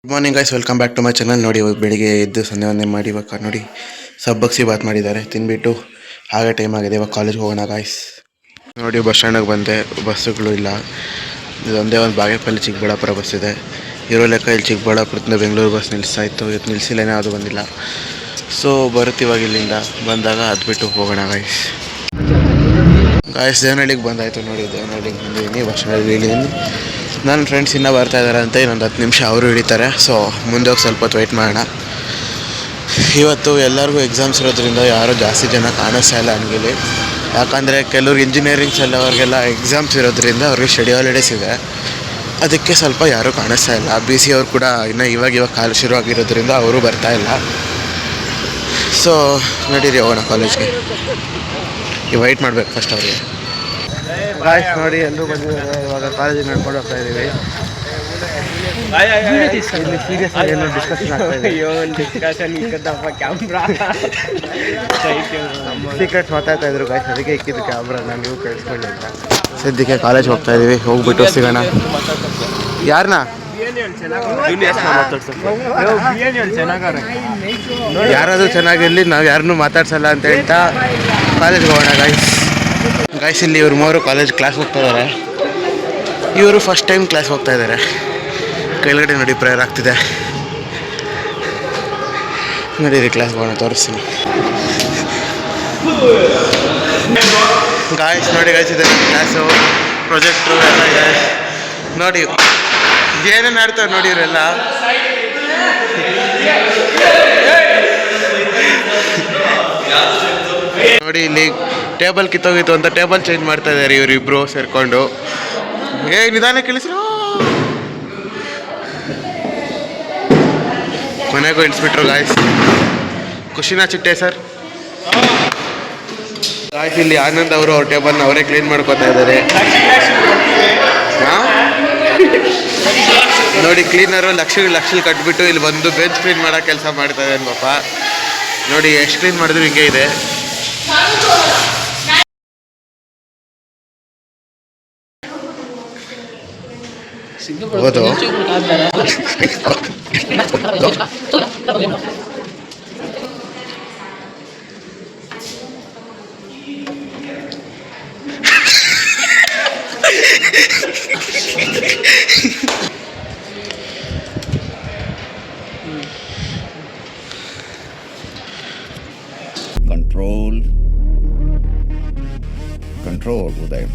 Good morning guys, welcome back to my channel. ನೋಡಿ ಇವಾಗ ಬೆಳಿಗ್ಗೆ ಎದ್ದು ಸಂಧೆ ವಂದನೆ ಮಾಡಿ ಇವಾಗ ನೋಡಿ ಸಬ್ಬಕ್ಸಿ ಬಾತ್ ಮಾಡಿದ್ದಾರೆ, ತಿಂದ್ಬಿಟ್ಟು ಹಾಗೆ ಟೈಮ್ ಆಗಿದೆ, ಇವಾಗ ಕಾಲೇಜ್ಗೆ ಹೋಗೋಣ ಗಾಯ್ಸ್. ನೋಡಿ ಬಸ್ ಸ್ಟ್ಯಾಂಡಿಗೆ ಬಂದೆ, ಬಸ್ಸುಗಳು ಇಲ್ಲ. ಇದೊಂದೇ ಒಂದು ಬಾಗೇಪಲ್ಲಿ ಚಿಕ್ಕಬಳ್ಳಾಪುರ ಬಸ್ ಇದೆ. ಇರೋ ಲೆಕ್ಕ ಇಲ್ಲಿ ಚಿಕ್ಕಬಳ್ಳಾಪುರದಿಂದ ಬೆಂಗಳೂರು ಬಸ್ ನಿಲ್ಲಿಸ್ತಾಯಿತ್ತು, ಇವತ್ತು ನಿಲ್ಲಿಸಿಲ್ಲೇನೆ, ಅದು ಬಂದಿಲ್ಲ. ಸೊ ಬರುತ್ತೆ ಇವಾಗ ಇಲ್ಲಿಂದ ಬಂದಾಗ ಅದ್ಬಿಟ್ಟು ಹೋಗೋಣ ಗಾಯ್ಸ್. ದೇವನಹಳ್ಳಿಗೆ ಬಂದಾಯಿತು. ನೋಡಿ ದೇವನಹಳ್ಳಿಗೆ ಬಂದಿದ್ದೀನಿ, ಬಸ್ ಸ್ಟ್ಯಾಂಡಲ್ಲಿ ಇಳಿದ್ದೀನಿ. ನನ್ನ ಫ್ರೆಂಡ್ಸ್ ಇನ್ನೂ ಬರ್ತಾಯಿದ್ದಾರೆ ಅಂತ, ಇನ್ನೊಂದು 10 ನಿಮಿಷ ಅವರು ಹಿಡಿತಾರೆ. ಸೊ ಮುಂದೆ ಹೋಗಿ ಸ್ವಲ್ಪ ಹೊತ್ತು ವೆಯ್ಟ್ ಮಾಡೋಣ. ಇವತ್ತು ಎಲ್ಲರಿಗೂ ಎಕ್ಸಾಮ್ಸ್ ಇರೋದ್ರಿಂದ ಯಾರೂ ಜಾಸ್ತಿ ಜನ ಕಾಣಿಸ್ತಾ ಇಲ್ಲ ನನಗಿಲ್ಲಿ. ಯಾಕಂದರೆ ಕೆಲವ್ರಿಗೆ ಇಂಜಿನಿಯರಿಂಗ್ಸ್ ಎಲ್ಲ ಅವ್ರಿಗೆಲ್ಲ ಎಕ್ಸಾಮ್ಸ್ ಇರೋದ್ರಿಂದ ಅವ್ರಿಗೆ ಸ್ಟಡಿ ಹಾಲಿಡೇಸ್ ಇದೆ, ಅದಕ್ಕೆ ಸ್ವಲ್ಪ ಯಾರೂ ಕಾಣಿಸ್ತಾ ಇಲ್ಲ. BC ಅವ್ರು ಕೂಡ ಇನ್ನೂ ಇವಾಗ ಕಾಲೇಜ್ ಶುರು ಆಗಿರೋದ್ರಿಂದ ಅವರು ಬರ್ತಾಯಿಲ್ಲ. ಸೊ ನಡೀರಿ ಹೋಗೋಣ ಕಾಲೇಜ್ಗೆ. ವೆಯ್ಟ್ ಮಾಡಬೇಕು ಫಸ್ಟ್ ಅವರಿಗೆ. ಗಾಯ್ಸ್ ನೋಡಿ ಎಲ್ಲರೂ ಬಂದಿದ್ದಾರೆ, ಇವಾಗ ಕಾಲೇಜಿಗೆ ನಡ್ಕೊಂಡು ಹೋಗ್ತಾ ಇದ್ದೀವಿ. ಸೀರಿಯಸ್ ಆಗಿ ಏನೋ ಡಿಸ್ಕಷನ್ ಆಗ್ತಾ ಇದೆ. ಸೀಕ್ರೆಟ್ಸ್ ಮಾತಾಡ್ತಾ ಇದ್ರು ಗಾಯ್ಸ್, ಅದಕ್ಕೆ ಇಕ್ಕಿದ್ದು ಕ್ಯಾಮ್ರಾನ, ನೀವು ಕೇಳಿಸ್ಕೊಳ್ಳಿ ಅಂತ. ಸದ್ಯಕ್ಕೆ ಕಾಲೇಜ್ ಹೋಗ್ತಾ ಇದ್ದೀವಿ, ಹೋಗ್ಬಿಟ್ಟು ಸಿಗೋಣ. ಯಾರನ್ನ ಯಾರಾದರೂ ಚೆನ್ನಾಗಿರಲಿ, ನಾವು ಯಾರನ್ನೂ ಮಾತಾಡ್ಸಲ್ಲ ಅಂತ ಹೇಳ್ತಾ ಕಾಲೇಜ್ಗೆ ಹೋಗೋಣ ಗಾಯ್ಸ್. ಇಲ್ಲಿ ಇವ್ರು 3 ಕಾಲೇಜ್ ಕ್ಲಾಸ್ ಹೋಗ್ತಾ ಇದ್ದಾರೆ. ಇವರು ಫಸ್ಟ್ ಟೈಮ್ ಕ್ಲಾಸ್ ಹೋಗ್ತಾ ಇದ್ದಾರೆ. ಕೆಳಗಡೆ ನೋಡಿ ಪ್ರೇಯರ್ ಆಗ್ತಿದೆ. ನಡೀರಿ ಕ್ಲಾಸ್ಗೆ ಹೋಗೋಣ, ತೋರಿಸ್ತೀನಿ ಗಾಯ್ಸ್. ನೋಡಿ ಗಾಯ್ಸ್, ಇದೆ ಕ್ಲಾಸು, ಪ್ರೊಜೆಕ್ಟ್ರು ಎಲ್ಲ ಇದೆ. ನೋಡಿ ಏನೇನು ಆಡ್ತಾರೆ ನೋಡಿ ಇವರೆಲ್ಲ. ನೋಡಿ ಇಲ್ಲಿ ಟೇಬಲ್ ಕಿತ್ತೋಗಿತ್ತು ಅಂತ ಟೇಬಲ್ ಚೇಂಜ್ ಮಾಡ್ತಾ ಇದ್ದಾರೆ ಇವರಿಬ್ಬರು ಸೇರಿಕೊಂಡು. ನಿಧಾನ ಕೇಳಿಸ್ರು. ಕೊನೆಗೂ ಇಳಿಸ್ಬಿಟ್ರು ಗಾಯ್ಸ್. ಖುಷಿನಾ ಚಿಟ್ಟೆ ಸರ್? ಗಾಯ್ಸ್ ಇಲ್ಲಿ ಆನಂದ್ ಅವರು ಅವ್ರ ಟೇಬಲ್ನ ಅವರೇ ಕ್ಲೀನ್ ಮಾಡ್ಕೋತಾ ಇದ್ದಾರೆ. ನೋಡಿ ಕ್ಲೀನರು ಲಕ್ಷ ಕಟ್ಬಿಟ್ಟು ಇಲ್ಲಿ ಬಂದು ಬೆಂಚ್ ಕ್ಲೀನ್ ಮಾಡೋ ಕೆಲಸ ಮಾಡ್ತಾ ಇದ್ದಾನೆ ಪಾಪ. ನೋಡಿ ಎಷ್ಟು ಕ್ಲೀನ್ ಮಾಡಿದ್ರು ಹಿಂಗೆ ಇದೆ. ಹೌದು control Uday.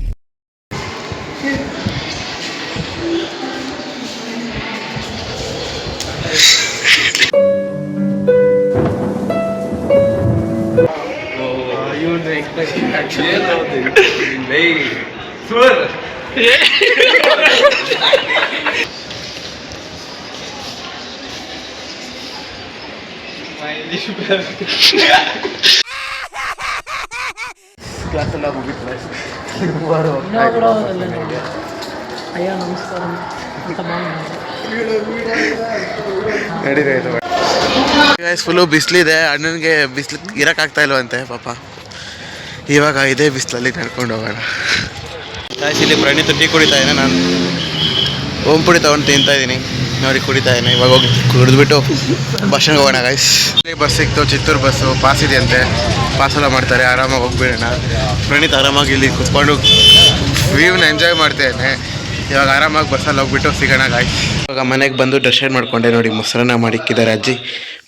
You expect actually lay sure. Class ಎಲ್ಲ ಮುಗಿತು. ಅಯ್ಯೋ ನಮಸ್ಕಾರ ಅಂತ ಗೈಸ್ ಫುಲ್ಲು ಬಿಸಿಲಿದೆ. ಅಣ್ಣನಿಗೆ ಬಿಸಿಲು ಇರೋಕ್ಕಾಗ್ತಾ ಇಲ್ವಂತೆ ಪಾಪ. ಇವಾಗ ಇದೇ ಬಿಸಿಲಲ್ಲಿ ನಡ್ಕೊಂಡು ಹೋಗೋಣ ಗಾಯ್ಸ್. ಇಲ್ಲಿ ಪ್ರಣೀತ್ ಟೀ ಕುಡಿತಾ ಇದ್ದಾನೆ, ನಾನು ಓಂ ಪುಡಿ ತೊಗೊಂಡು ತಿಂತಾ ಇದ್ದೀನಿ. ನೋಡಿ ಕುಡಿತಾ ಇದ್ದಾನೆ. ಇವಾಗ ಹೋಗಿ ಕುಡಿದ್ಬಿಟ್ಟು ಬಸ್ ಸ್ಟ್ಯಾಂಡ್ಗೆ ಹೋಗೋಣ ಗಾಯ್ಸ್. ಬಸ್ ಸಿಕ್ತು, ಚಿತ್ತೂರು ಬಸ್ಸು. ಪಾಸ್ ಇದೆಯಂತೆ, ಪಾಸೆಲ್ಲ ಮಾಡ್ತಾರೆ. ಆರಾಮಾಗಿ ಹೋಗ್ಬಿಡೋಣ. ಪ್ರಣೀತ್ ಆರಾಮಾಗಿ ಇಲ್ಲಿ ಕುತ್ಕೊಂಡು ವ್ಯೂವ್ನ ಎಂಜಾಯ್ ಮಾಡ್ತಾಯಿದ್ದಾನೆ. ಇವಾಗ ಆರಾಮಾಗಿ ಬಸ್ಸಲ್ಲಿ ಹೋಗ್ಬಿಟ್ಟು ಸಿಗೋಣ ಗಾಯ್ಸ್. ಇವಾಗ ಮನೆಗೆ ಬಂದು ಡ್ರೆಸ್ ಶೇಡ್ ಮಾಡ್ಕೊಂಡೆ. ನೋಡಿ ಮೊಸರನ್ನ ಮಾಡಿಕ್ಕಿದ್ದಾರೆ ಅಜ್ಜಿ,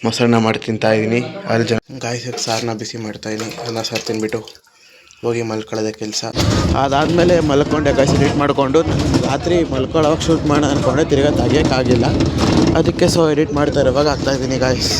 ಮೊಸರನ್ನ ಮಾಡಿ ತಿಂತಾ ಇದ್ದೀನಿ. 6 ಜನ ಗಾಯ್ಸ್. ಸಾರನ್ನ ಬಿಸಿ ಮಾಡ್ತಾಯಿದ್ದೀನಿ. ಅನ್ನ ಸಾರು ತಿಂದ್ಬಿಟ್ಟು ಹೋಗಿ ಮಲ್ಕೊಳ್ಳೋದೆ ಕೆಲಸ. ಅದಾದಮೇಲೆ ಮಲ್ಕೊಂಡೆ ಗಾಯ್ಸ್. ಎಡಿಟ್ ಮಾಡಿಕೊಂಡು ರಾತ್ರಿ ಮಲ್ಕೊಳ್ಳೋವಾಗ ಶೂಟ್ ಮಾಡೋಣ ಅಂದ್ಕೊಂಡೆ, ತಿರ್ಗಾ ತೆಗಿಯೋಕ್ಕಾಗಿಲ್ಲ. ಅದಕ್ಕೆ ಸೊ ಎಡಿಟ್ ಮಾಡ್ತಾ ಇರೋವಾಗ ಆಗ್ತಾಯಿದ್ದೀನಿ ಗಾಯ್ಸ್.